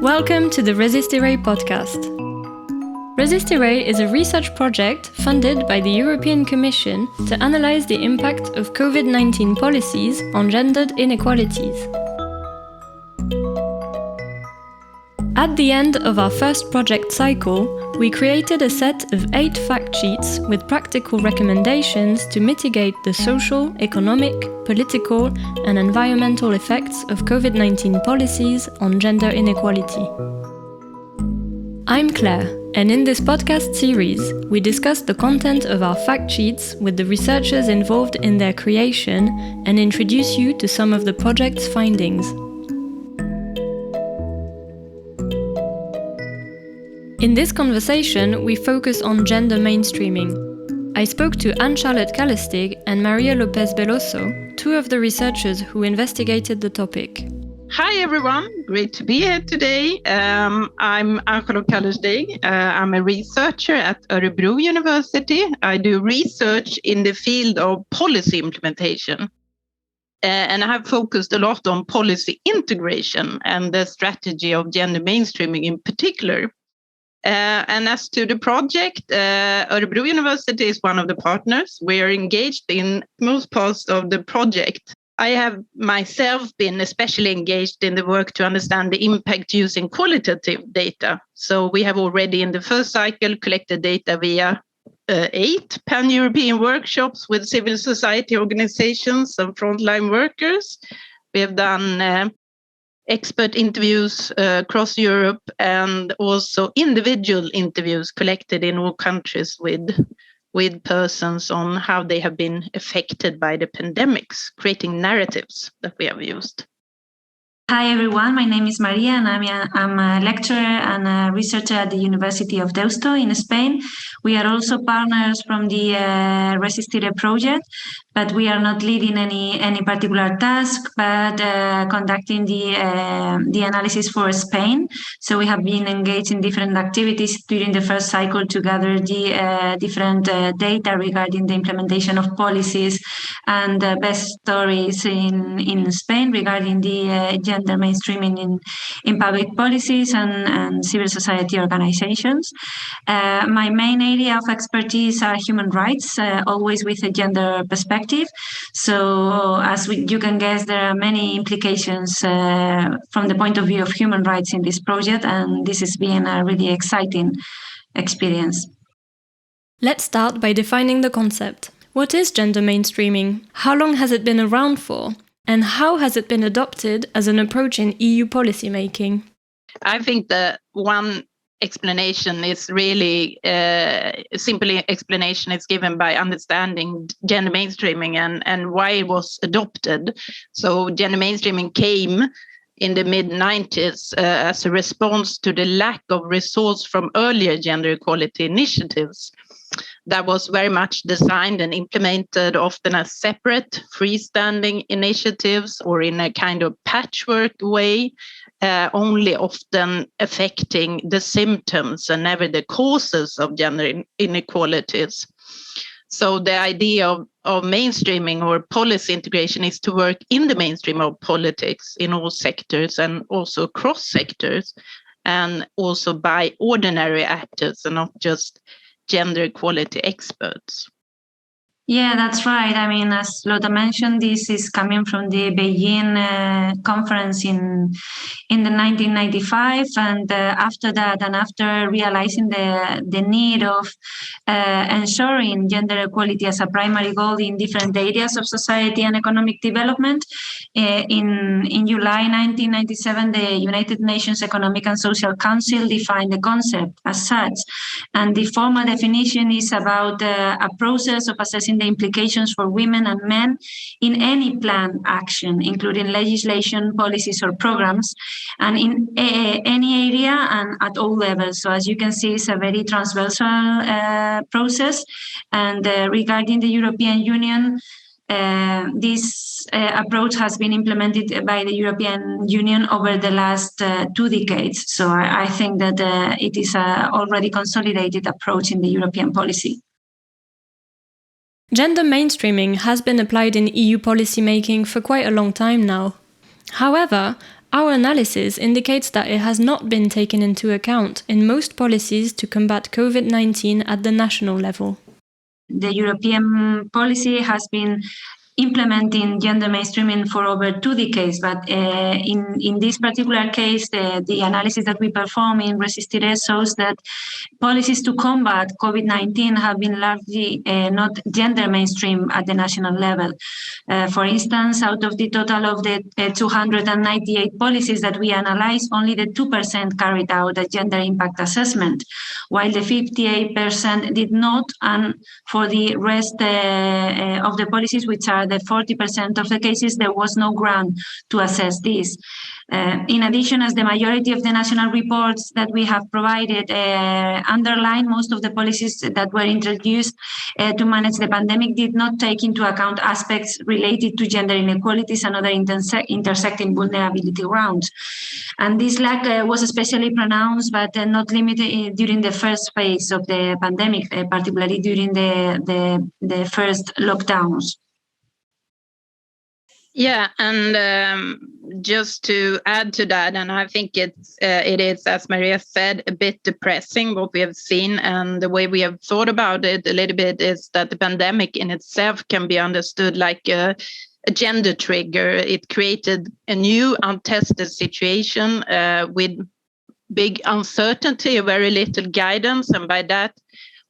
Welcome to the RESISTIRÉ podcast. RESISTIRÉ is a research project funded by the European Commission to analyze the impact of COVID-19 policies on gendered inequalities. At the end of our first project cycle, we created a set of 8 fact sheets with practical recommendations to mitigate the social, economic, political, and environmental effects of COVID-19 policies on gender inequality. I'm Claire, and in this podcast series, we discuss the content of our fact sheets with the researchers involved in their creation and introduce you to some of the project's findings. In this conversation, we focus on gender mainstreaming. I spoke to Anne-Charlott Callerstig and María López Belloso, two of the researchers who investigated the topic. Hi everyone, great to be here today. I'm Anne-Charlott Callerstig. I'm a researcher at Örebro University. I do research in the field of policy implementation. And I have focused a lot on policy integration and the strategy of gender mainstreaming in particular. And as to the project, Örebro University is one of the partners. We are engaged in most parts of the project. I have myself been especially engaged in the work to understand the impact using qualitative data. So we have already in the first cycle collected data via 8 pan-European workshops with civil society organizations and frontline workers. We have done expert interviews across Europe and also individual interviews collected in all countries with persons on how they have been affected by the pandemics, creating narratives that we have used. Hi everyone, my name is María and I'm a lecturer and a researcher at the University of Deusto in Spain. We are also partners from the RESISTIRÉ project, but we are not leading any particular task, but conducting the analysis for Spain. So we have been engaged in different activities during the first cycle to gather the different data regarding the implementation of policies and best stories in Spain regarding the gender mainstreaming in public policies and civil society organizations. My main area of expertise are human rights, always with a gender perspective. So as you can guess, there are many implications from the point of view of human rights in this project, and this has been a really exciting experience. Let's start by defining the concept. What is gender mainstreaming? How long has it been around for? And how has it been adopted as an approach in EU policymaking? I think the one explanation is really simple explanation is given by understanding gender mainstreaming and why it was adopted. So gender mainstreaming came in the mid-90s as a response to the lack of resource from earlier gender equality initiatives that was very much designed and implemented often as separate freestanding initiatives or in a kind of patchwork way, only often affecting the symptoms and never the causes of gender inequalities. So the idea of mainstreaming or policy integration is to work in the mainstream of politics in all sectors and also across sectors, and also by ordinary actors and not just gender equality experts. Yeah, that's right. I mean, as Lotta mentioned, this is coming from the Beijing conference in the 1995, and after that, and after realizing the need of ensuring gender equality as a primary goal in different areas of society and economic development, in July 1997, the United Nations Economic and Social Council defined the concept as such, and the formal definition is about a process of assessing the implications for women and men in any planned action, including legislation, policies, or programs, and in any area and at all levels. So as you can see, it's a very transversal process. And regarding the European Union, this approach has been implemented by the European Union over the last 2 decades. So I think that it is an already consolidated approach in the European policy. Gender mainstreaming has been applied in EU policymaking for quite a long time now. However, Our analysis indicates that it has not been taken into account in most policies to combat COVID-19 at the national level. The European policy has been implementing gender mainstreaming for over 2 decades, but in this particular case, the analysis that we perform in RESISTIRÉ shows that policies to combat COVID-19 have been largely not gender mainstream at the national level. For instance, out of the total of the 298 policies that we analyzed, only the 2% carried out a gender impact assessment, while the 58% did not, and for the rest of the policies, which are the 40% of the cases, there was no ground to assess this. In addition, as the majority of the national reports that we have provided underline, most of the policies that were introduced to manage the pandemic did not take into account aspects related to gender inequalities and other intersecting vulnerability grounds. And this lack was especially pronounced, but not limited during the first phase of the pandemic, particularly during the first lockdowns. Yeah, and just to add to that, and I think it is, as Maria said, a bit depressing what we have seen, and the way we have thought about it a little bit is that the pandemic in itself can be understood like a gender trigger. It created a new untested situation with big uncertainty, very little guidance, and by that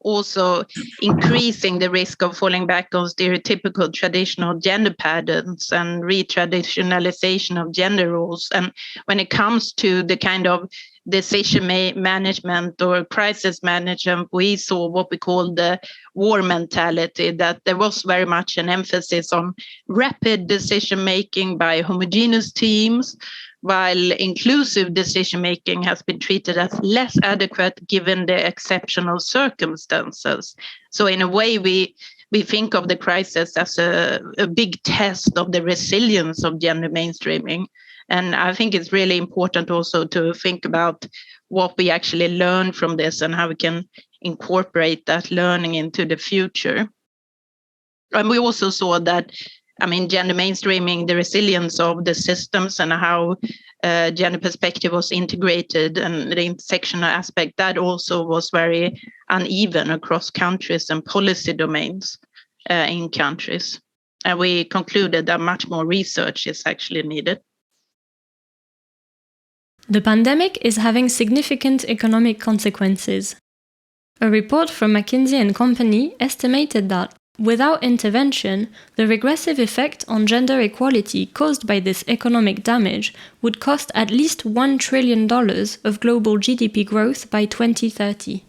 also increasing the risk of falling back on stereotypical traditional gender patterns and re-traditionalization of gender roles. And when it comes to the kind of decision management or crisis management, we saw what we call the war mentality, that there was very much an emphasis on rapid decision making by homogeneous teams, while inclusive decision-making has been treated as less adequate given the exceptional circumstances. So in a way, we think of the crisis as a big test of the resilience of gender mainstreaming. And I think it's really important also to think about what we actually learn from this and how we can incorporate that learning into the future. And we also saw that, gender mainstreaming, the resilience of the systems and how gender perspective was integrated and the intersectional aspect, that also was very uneven across countries and policy domains in countries. And we concluded that much more research is actually needed. The pandemic is having significant economic consequences. A report from McKinsey & Company estimated that, without intervention, the regressive effect on gender equality caused by this economic damage would cost at least $1 trillion of global GDP growth by 2030.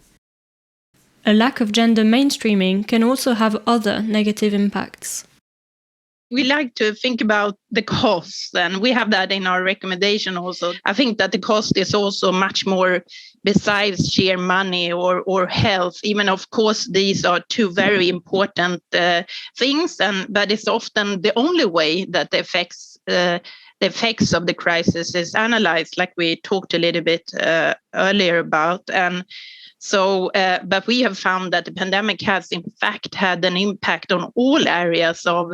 A lack of gender mainstreaming can also have other negative impacts. We like to think about the costs, and we have that in our recommendation also. I think that the cost is also much more besides sheer money or health. Even, of course, these are two very important things, but it's often the only way that the effects of the crisis is analyzed, like we talked a little bit earlier about. And so, but we have found that the pandemic has in fact had an impact on all areas of,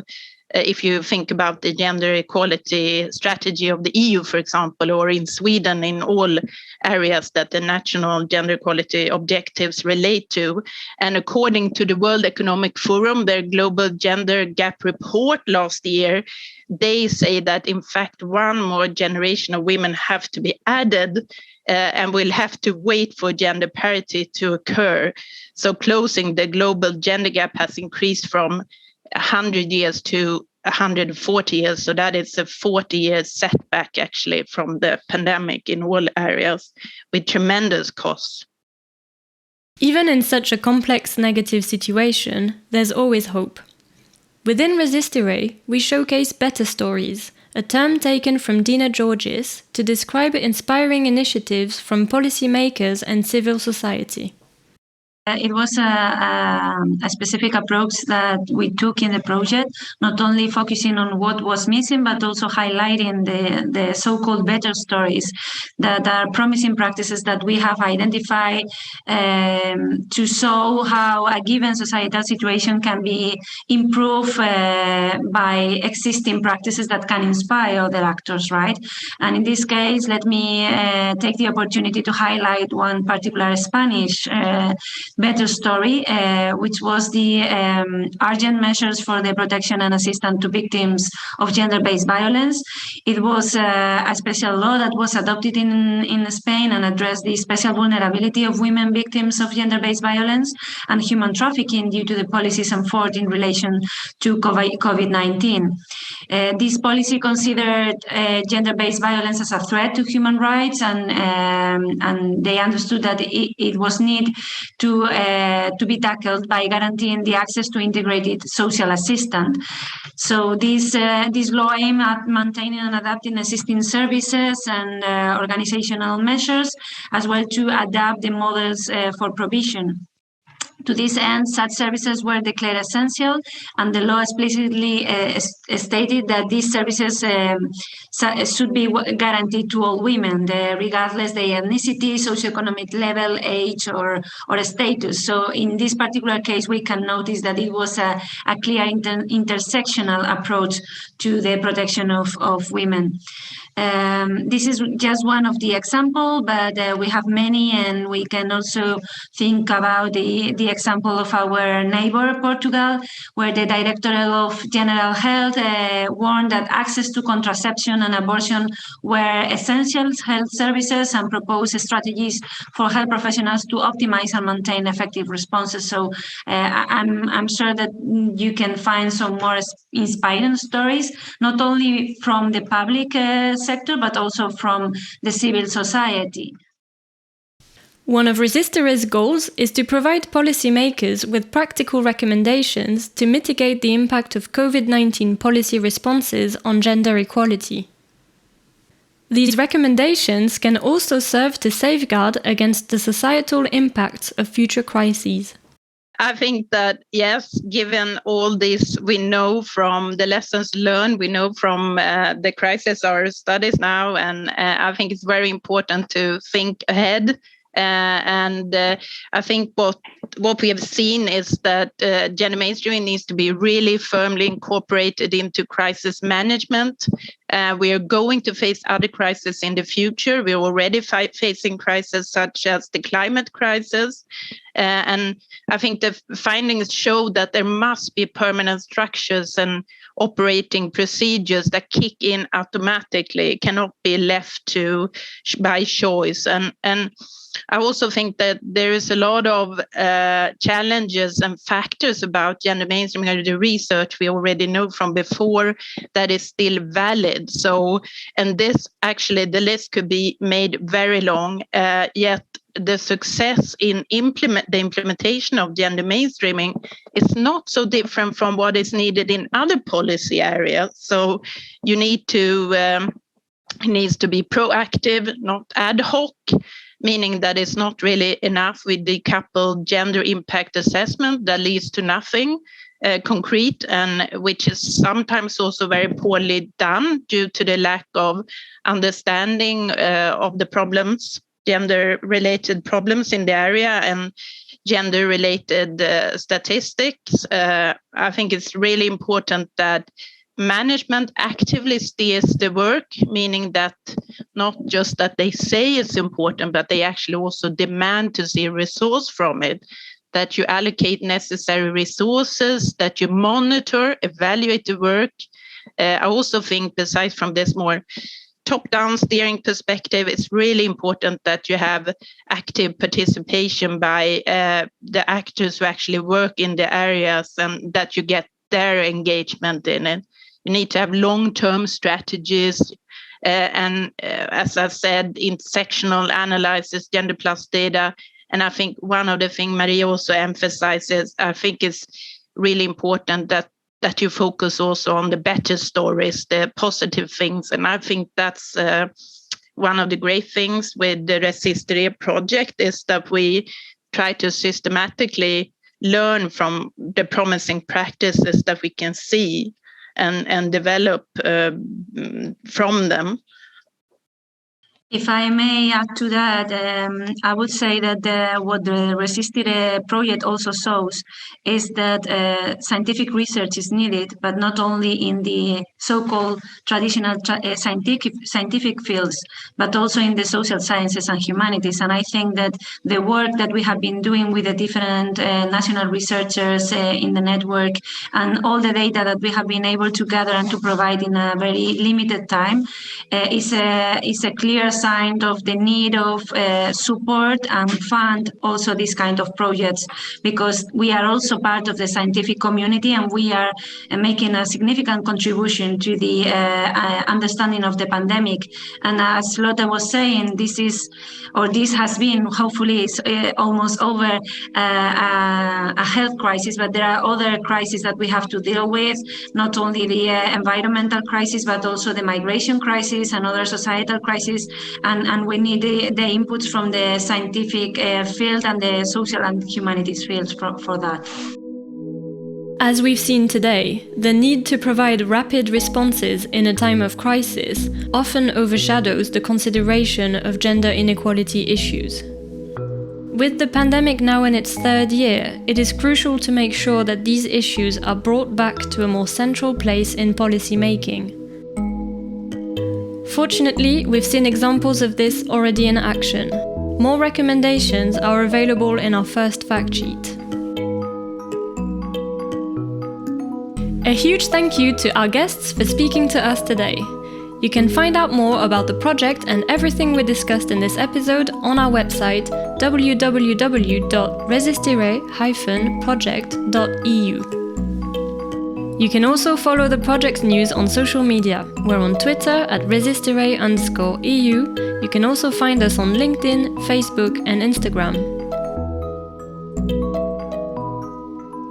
if you think about the gender equality strategy of the EU, for example, or in Sweden, in all areas that the national gender equality objectives relate to. And according to the World Economic Forum, their global gender gap report last year, they say that in fact one more generation of women have to be added and will have to wait for gender parity to occur. So closing the global gender gap has increased from 100 years to 140 years. So that is a 40-year setback actually from the pandemic in all areas with tremendous costs. Even in such a complex negative situation, there's always hope. Within RESISTIRÉ, we showcase better stories, a term taken from Dina Georgis to describe inspiring initiatives from policymakers and civil society. It was a specific approach that we took in the project, not only focusing on what was missing, but also highlighting the so-called better stories that are promising practices that we have identified to show how a given societal situation can be improved by existing practices that can inspire other actors, right? And in this case, let me take the opportunity to highlight one particular Spanish better story, which was the urgent measures for the protection and assistance to victims of gender-based violence. It was a special law that was adopted in Spain and addressed the special vulnerability of women victims of gender-based violence and human trafficking due to the policies enforced in relation to COVID-19. This policy considered gender-based violence as a threat to human rights, and they understood that it was need to be tackled by guaranteeing the access to integrated social assistance. So this law aimed at maintaining and adapting existing services and organizational measures, as well to adapt the models for provision. To this end, such services were declared essential, and the law explicitly stated that these services should be guaranteed to all women, regardless their ethnicity, socioeconomic level, age, or status. So in this particular case, we can notice that it was a clear intersectional approach to the protection of women. This is just one of the examples, but we have many, and we can also think about the example of our neighbor, Portugal, where the Directorate of General Health warned that access to contraception and abortion were essential health services and proposed strategies for health professionals to optimize and maintain effective responses. So I'm sure that you can find some more inspiring stories, not only from the public sector, but also from the civil society. One of RESISTIRÉ's goals is to provide policymakers with practical recommendations to mitigate the impact of COVID-19 policy responses on gender equality. These recommendations can also serve to safeguard against the societal impacts of future crises. I think that, yes, given all this we know from the lessons learned, we know from the crisis or studies now, and I think it's very important to think ahead. I think what we have seen is that gender mainstreaming needs to be really firmly incorporated into crisis management. We are going to face other crises in the future. We're already facing crises such as the climate crisis. And I think the findings show that there must be permanent structures and operating procedures that kick in automatically, cannot be left to by choice. And I also think that there is a lot of challenges and factors about gender mainstreaming, the research we already know from before, that is still valid. So, and this actually, the list could be made very long, yet the success in the implementation of gender mainstreaming is not so different from what is needed in other policy areas. So you need to, it needs to be proactive, not ad hoc, meaning that it's not really enough with decoupled gender impact assessment that leads to nothing concrete, and which is sometimes also very poorly done due to the lack of understanding of the problems, gender-related problems in the area and gender-related statistics. I think it's really important that management actively steers the work, meaning that not just that they say it's important, but they actually also demand to see a resource from it, that you allocate necessary resources, that you monitor, evaluate the work. I also think, besides from this more top-down steering perspective, it's really important that you have active participation by the actors who actually work in the areas, and that you get their engagement in it. You need to have long-term strategies, and as I said, intersectional analysis, gender plus data. And I think one of the things María also emphasizes, I think is really important that you focus also on the better stories, the positive things. And I think that's one of the great things with the RESISTIRÉ project, is that we try to systematically learn from the promising practices that we can see and develop from them. If I may add to that, I would say that what the RESISTIRÉ project also shows is that scientific research is needed, but not only in the so-called traditional scientific fields, but also in the social sciences and humanities. And I think that the work that we have been doing with the different national researchers in the network and all the data that we have been able to gather and to provide in a very limited time is a clear sign of the need of support and fund also this kind of projects, because we are also part of the scientific community and we are making a significant contribution to the understanding of the pandemic. And as Lotte was saying, this has been, hopefully it's almost over, a health crisis, but there are other crises that we have to deal with, not only the environmental crisis, but also the migration crisis and other societal crises. And we need the inputs from the scientific field and the social and humanities fields for that. As we've seen today, the need to provide rapid responses in a time of crisis often overshadows the consideration of gender inequality issues. With the pandemic now in its third year, it is crucial to make sure that these issues are brought back to a more central place in policy making. Fortunately, we've seen examples of this already in action. More recommendations are available in our first fact sheet. A huge thank you to our guests for speaking to us today. You can find out more about the project and everything we discussed in this episode on our website www.resistiré-project.eu. You can also follow the project's news on social media. We're on Twitter at resistiré_EU. You can also find us on LinkedIn, Facebook and Instagram.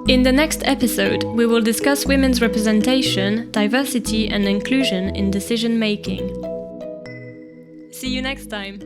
In the next episode, we will discuss women's representation, diversity and inclusion in decision making. See you next time!